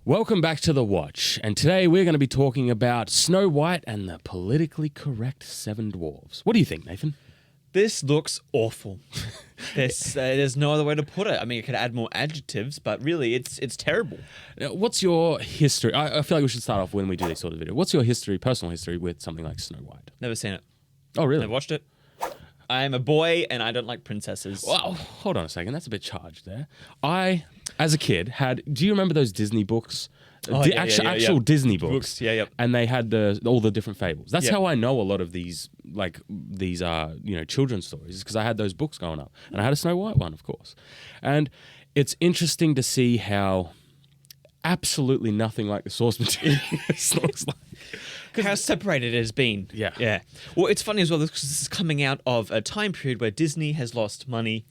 Welcome back to The Watch, and today we're going to be talking about Snow White and the politically correct Seven Dwarfs. What do you think, Nathan? This looks awful. There's no other way to put it. I mean, it could add more adjectives, but really, it's terrible. Now, what's your history? I feel like we should start off when we do this sort of video. What's your history, personal history, with something like Snow White? Never seen it. Oh, really? Never watched it. I'm a boy, and I don't like princesses. Well, hold on a second. That's a bit charged there. As a kid, do you remember those Disney books? Actual Disney books. Yeah. And they had all the different fables. That's how I know a lot of these children's stories, because I had those books growing up. And I had a Snow White one, of course. And it's interesting to see how absolutely nothing like the source material looks like. How separated it has been. Yeah. Well, it's funny as well because this is coming out of a time period where Disney has lost money.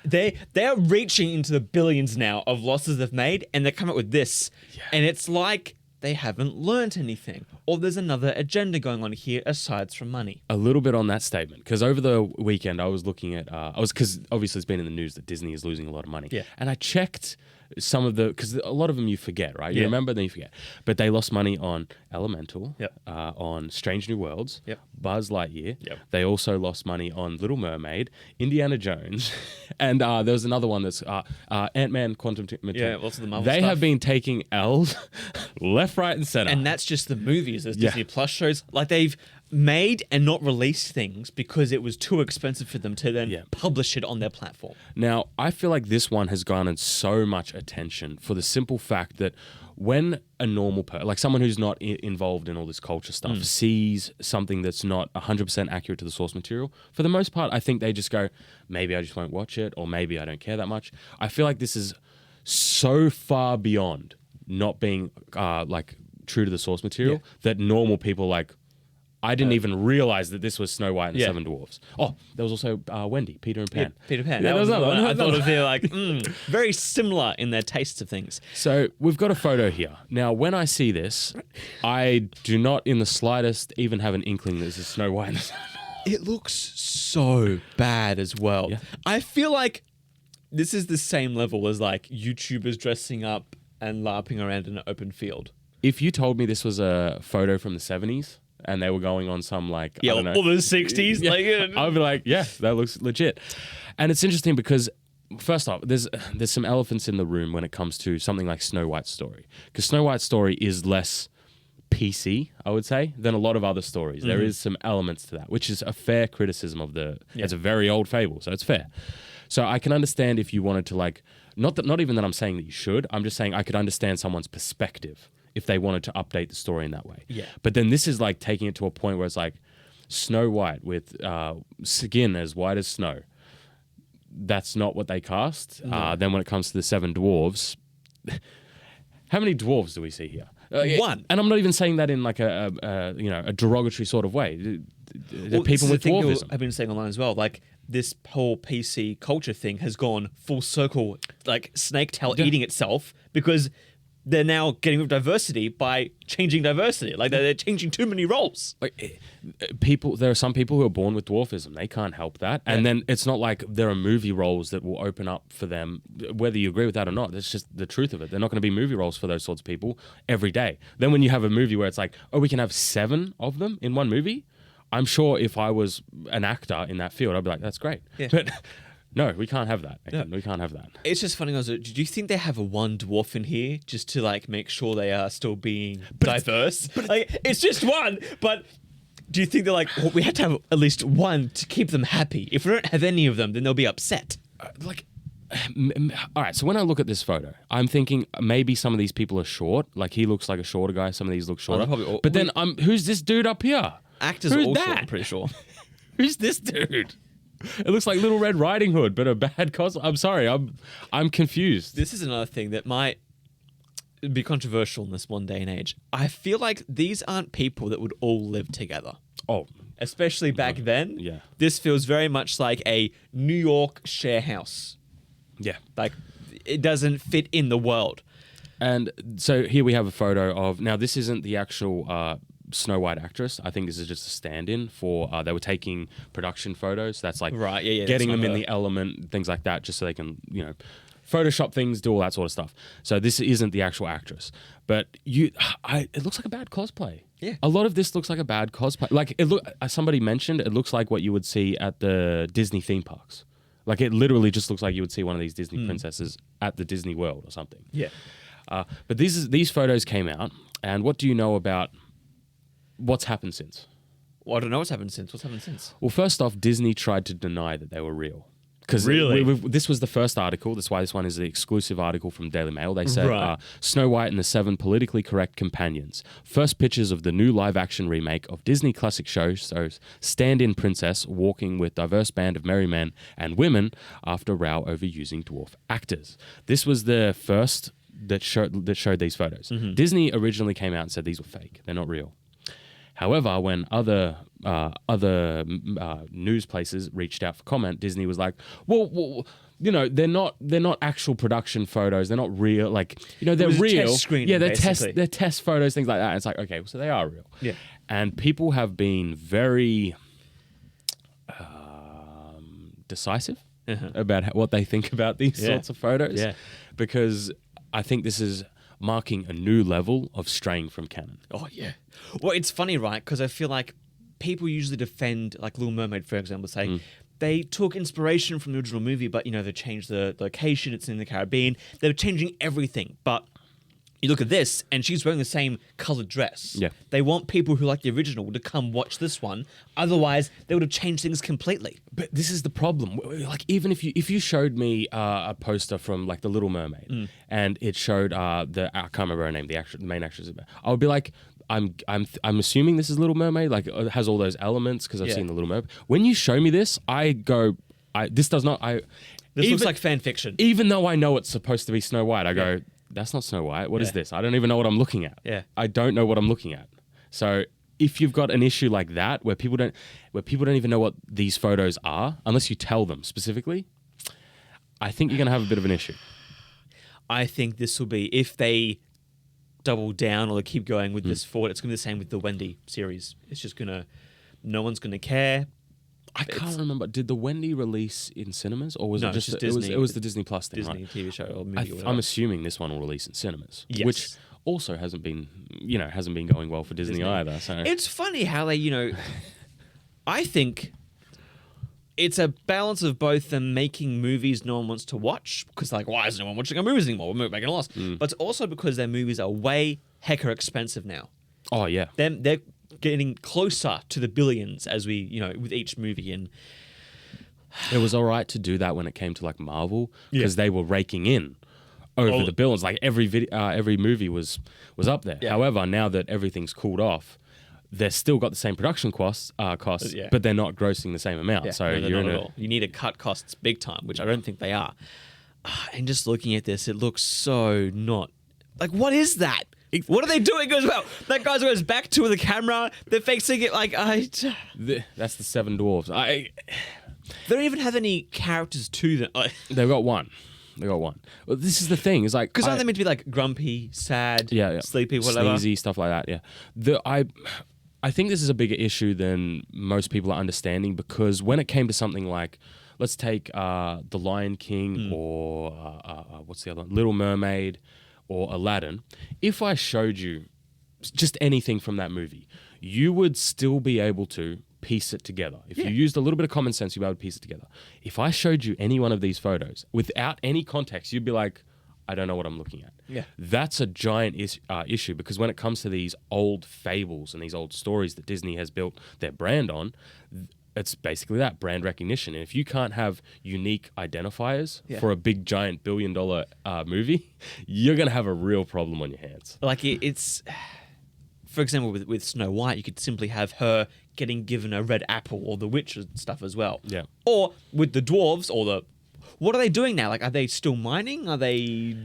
They are reaching into the billions now of losses they've made, and they come up with this. Yeah. And it's like they haven't learned anything, or there's another agenda going on here aside from money. A little bit on that statement, because over the weekend I was looking at, because obviously it's been in the news that Disney is losing a lot of money. Yeah. And I checked some of because a lot of them you forget, right? You remember, then you forget. But they lost money on Elemental, on Strange New Worlds, Buzz Lightyear. Yep. They also lost money on Little Mermaid, Indiana Jones, and there was another one that's Ant-Man Quantum Material. Yeah, lots of the Marvel They stuff. have been taking L's left, right, and center. And that's just the movies. There's Disney Plus shows. Like, they've made and not released things because it was too expensive for them to then publish it on their platform. Now, I feel like this one has garnered so much attention for the simple fact that when a normal person, like someone who's not involved in all this culture stuff, sees something that's not 100% accurate to the source material, for the most part, I think they just go, maybe I just won't watch it, or maybe I don't care that much. I feel like this is so far beyond not being true to the source material that normal people I didn't even realize that this was Snow White and the Seven Dwarfs. Oh, there was also Wendy, Peter and Pan. Peter Pan. Yeah, that was another one. I thought of very similar in their tastes of things. So we've got a photo here. Now, when I see this, I do not in the slightest even have an inkling that this is Snow White and the Seven Dwarfs. It looks so bad as well. Yeah. I feel like this is the same level as YouTubers dressing up and LARPing around in an open field. If you told me this was a photo from the 70s, and they were going on some I don't know, or the 60s. I'd be like, yeah, that looks legit. And it's interesting because, first off, there's some elephants in the room when it comes to something like Snow White's story. Because Snow White's story is less PC, I would say, than a lot of other stories. There is some elements to that, which is a fair criticism of it's a very old fable, so it's fair. So I can understand if you wanted to not even that I'm saying that you should, I'm just saying I could understand someone's perspective if they wanted to update the story in that way. Yeah. But then this is taking it to a point where it's Snow White with skin as white as snow. That's not what they cast. No. Then when it comes to the Seven Dwarves, how many dwarves do we see here? One. And I'm not even saying that in a derogatory sort of way. People with dwarfism. I've been saying online as well, this whole PC culture thing has gone full circle, snake tail eating itself, because they're now getting rid of diversity by changing diversity. They're changing too many roles. There are some people who are born with dwarfism. They can't help that. And then it's not like there are movie roles that will open up for them, whether you agree with that or not. That's just the truth of it. They're not going to be movie roles for those sorts of people every day. Then when you have a movie where it's we can have 7 of them in one movie, I'm sure if I was an actor in that field, I'd be like, that's great. Yeah. But no, we can't have that. No. We can't have that. It's just funny. Do you think they have a one dwarf in here just to make sure they are still being diverse? It's just one, but do you think they're we have to have at least one to keep them happy? If we don't have any of them, then they'll be upset. All right, so when I look at this photo, I'm thinking maybe some of these people are short. He looks like a shorter guy. Some of these look shorter. But then who's this dude up here? Actors are all short, I'm pretty sure. Who's this dude? It looks like Little Red Riding Hood, but a bad costume. I'm sorry, I'm confused. This is another thing that might be controversial in this one day and age. I feel like these aren't people that would all live together. Oh. Especially back then. Yeah. This feels very much like a New York share house. Yeah. It doesn't fit in the world. And so here we have a photo of, now this isn't the actual Snow White actress. I think this is just a stand-in for, they were taking production photos. That's right, yeah, getting them in the element, things like that, just so they can, Photoshop things, do all that sort of stuff. So this isn't the actual actress, but it looks like a bad cosplay. Yeah. A lot of this looks like a bad cosplay. Like somebody mentioned, it looks like what you would see at the Disney theme parks. Like it literally just looks like you would see one of these Disney princesses at the Disney World or something. Yeah. But these photos came out, and what do you know about what's happened since? Well, I don't know what's happened since. What's happened since? Well, first off, Disney tried to deny that they were real. Because Really? this was the first article. That's why this one is the exclusive article from Daily Mail. They said, Right. Snow White and the Seven Politically Correct Companions. First pictures of the new live-action remake of Disney classic shows stand-in princess walking with diverse band of merry men and women after row over using dwarf actors. This was the first that showed these photos. Disney originally came out and said these were fake. They're not real. However, when other news places reached out for comment, Disney was like, "Well, you know, they're not actual production photos. They're not real. Like, you know, they're It was a real. test screening, yeah, basically. they're test photos, things like that." And it's like, okay, so they are real. Yeah. And people have been very decisive about what they think about these sorts of photos. Yeah. Because I think this is marking a new level of straying from canon. Oh, yeah. Well, it's funny, right? Because I feel like people usually defend, like Little Mermaid, for example, say they took inspiration from the original movie, but, you know, they changed the location. It's in the Caribbean. They're changing everything. But you look at this, and she's wearing the same colored dress. Yeah. They want people who like the original to come watch this one. Otherwise, they would have changed things completely. But this is the problem. Like, even if you showed me a poster from like The Little Mermaid, and it showed I can't remember her name, the main actress, I would be like, I'm assuming this is Little Mermaid. Like, it has all those elements because I've seen The Little Mermaid. When you show me this, I go, this does not. This looks like fan fiction. Even though I know it's supposed to be Snow White, I go, that's not Snow White. What is this? I don't even know what I'm looking at. Yeah. I don't know what I'm looking at. So if you've got an issue like that where people don't even know what these photos are unless you tell them specifically, I think you're going to have a bit of an issue. I think this will be, if they double down or they keep going with this forward, it's going to be the same with the Wendy series. It's just going to, no one's going to care. I can't remember. Did the Wendy release in cinemas, or was No, it just it's Disney. It was the Disney Plus thing, Disney right? TV show or movie or whatever. I'm assuming this one will release in cinemas, Yes. which also hasn't been going well for Disney either. So It's funny how they, I think it's a balance of both them making movies no one wants to watch, because like, why is no one watching our movies anymore? We're making a loss. But it's also because their movies are way hecker expensive now. oh yeah, They're getting closer to the billions as we, with each movie. And it was all right to do that when it came to like Marvel, because they were raking in over the billions. Like every movie was up there. Yeah. However, now that everything's cooled off, they've still got the same production costs, but they're not grossing the same amount. So no, they're you're not in at all. You need to cut costs big time, which I don't think they are. And just looking at this, it looks so not... Like, what is that? What are they doing as well? That guy goes back to the camera. They're fixing it like... that's the Seven Dwarfs. They don't even have any characters to them. They've got one. Well, this is the thing. It's like, Because aren't they meant to be like grumpy, sad, sleepy, whatever? Sneezy, stuff like that. Yeah. I think this is a bigger issue than most people are understanding, because when it came to something like, let's take The Lion King or what's the other one? Little Mermaid or Aladdin. If I showed you just anything from that movie, you would still be able to piece it together. If you used a little bit of common sense, you'd be able to piece it together. If I showed you any one of these photos without any context, you'd be like, I don't know what I'm looking at. Yeah. That's a giant issue, because when it comes to these old fables and these old stories that Disney has built their brand on, it's basically that, brand recognition. And if you can't have unique identifiers for a big, giant billion-dollar movie, you're going to have a real problem on your hands. Like, it's... For example, with Snow White, you could simply have her getting given a red apple, or the witch and stuff as well. Yeah. Or with the dwarves, or the... What are they doing now? Like, are they still mining? Are they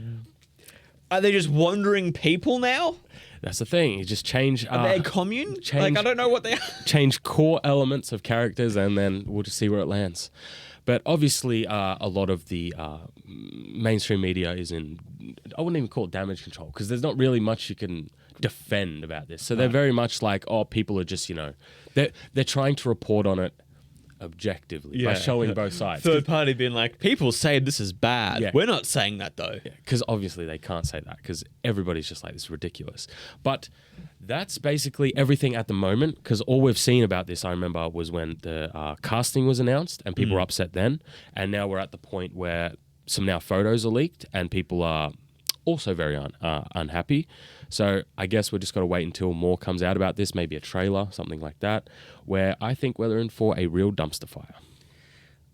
just wandering people now? That's the thing. You just change... Are they a commune? Like, I don't know what they are. Change core elements of characters, and then we'll just see where it lands. But obviously, a lot of the mainstream media is in... I wouldn't even call it damage control, because there's not really much you can defend about this. So they're very much like, oh, people are just, they're trying to report on it objectively by showing both sides. Third party being like, people say this is bad. Yeah. We're not saying that though. Because obviously they can't say that because everybody's just like, this is ridiculous. But that's basically everything at the moment, because all we've seen about this, I remember, was when the casting was announced and people were upset then. And now we're at the point where some now photos are leaked and people are also very unhappy. So I guess we're just got to wait until more comes out about this, maybe a trailer, something like that, where I think we're in for a real dumpster fire.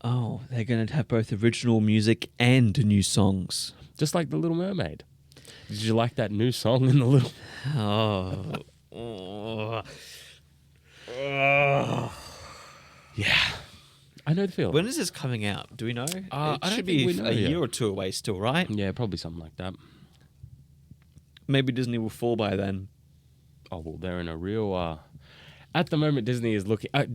Oh, they're going to have both original music and new songs. Just like The Little Mermaid. Did you like that new song in The Little... Yeah. I know the feeling. When is this coming out? Do we know? It I don't should think be we know a yet. year or two away still, right? Yeah, probably something like that. Maybe Disney will fall by then. Oh, well, they're in a real... At the moment, Disney is looking... a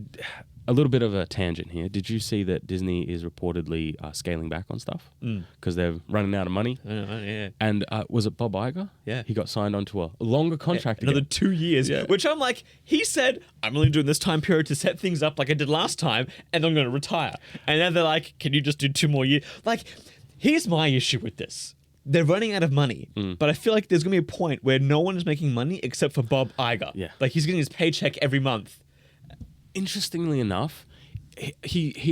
little bit of a tangent here. Did you see that Disney is reportedly scaling back on stuff? Because they're running out of money. Yeah. And was it Bob Iger? Yeah. He got signed onto a longer contract. Another again. 2 years. Yeah. Which I'm like, he said, I'm only doing this time period to set things up like I did last time, and I'm going to retire. And then they're like, can you just do 2 more years? Like, here's my issue with this. They're running out of money, but I feel like there's going to be a point where no one is making money except for Bob Iger. Yeah. Like, he's getting his paycheck every month. Interestingly enough, he's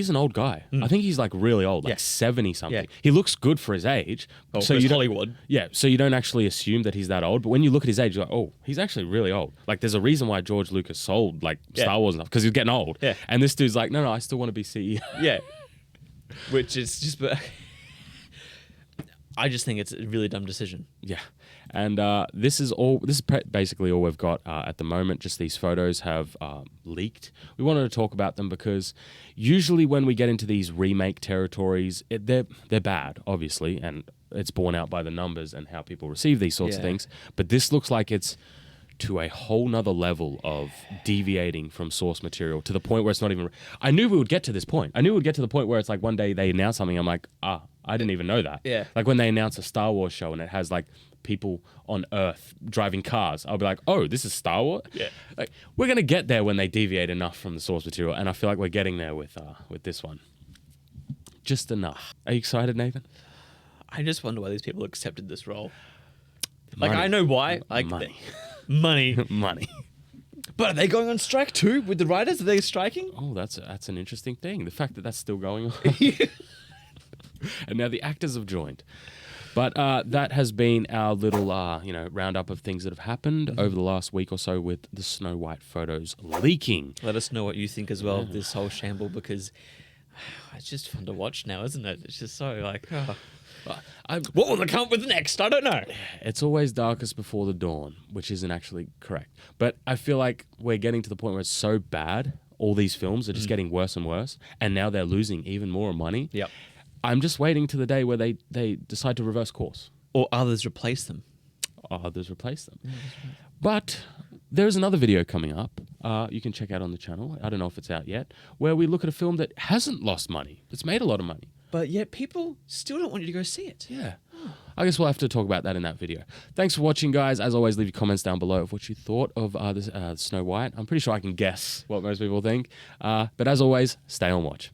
an old guy. I think he's like really old, like 70 something. Yeah. He looks good for his age. Oh, so for you Hollywood. Yeah, so you don't actually assume that he's that old. But when you look at his age, you're like, oh, he's actually really old. Like, there's a reason why George Lucas sold like Star Wars and stuff, because he's getting old. Yeah. And this dude's like, no, I still want to be CEO. Yeah. Which is just... I just think it's a really dumb decision. Yeah. And this is basically all we've got at the moment. Just these photos have leaked. We wanted to talk about them because usually when we get into these remake territories, they're bad, obviously, and it's borne out by the numbers and how people receive these sorts of things. But this looks like it's to a whole nother level of deviating from source material to the point where it's not even... I knew we would get to this point. I knew we would get to the point where it's like one day they announce something, I'm like, I didn't even know that. Yeah. Like when they announce a Star Wars show and it has like people on Earth driving cars, I'll be like, oh, this is Star Wars? Yeah. Like, we're going to get there when they deviate enough from the source material, and I feel like we're getting there with this one. Just enough. Are you excited, Nathan? I just wonder why these people accepted this role. Money. Like, I know why. Like, Money. Money. Money. But are they going on strike too with the writers? Are they striking? Oh, that's an interesting thing. The fact that that's still going on. And now the actors have joined. But that has been our little, roundup of things that have happened over the last week or so with the Snow White photos leaking. Let us know what you think as well of this whole shamble, because it's just fun to watch now, isn't it? It's just so like, what will they come up with next? I don't know. It's always darkest before the dawn, which isn't actually correct. But I feel like we're getting to the point where it's so bad, all these films are just getting worse and worse, and now they're losing even more money. Yep. I'm just waiting to the day where they decide to reverse course. Or others replace them. Others replace them. But there's another video coming up you can check out on the channel. I don't know if it's out yet, where we look at a film that hasn't lost money. It's made a lot of money. But yet people still don't want you to go see it. Yeah. I guess we'll have to talk about that in that video. Thanks for watching, guys. As always, leave your comments down below of what you thought of this Snow White. I'm pretty sure I can guess what most people think. But as always, stay on watch.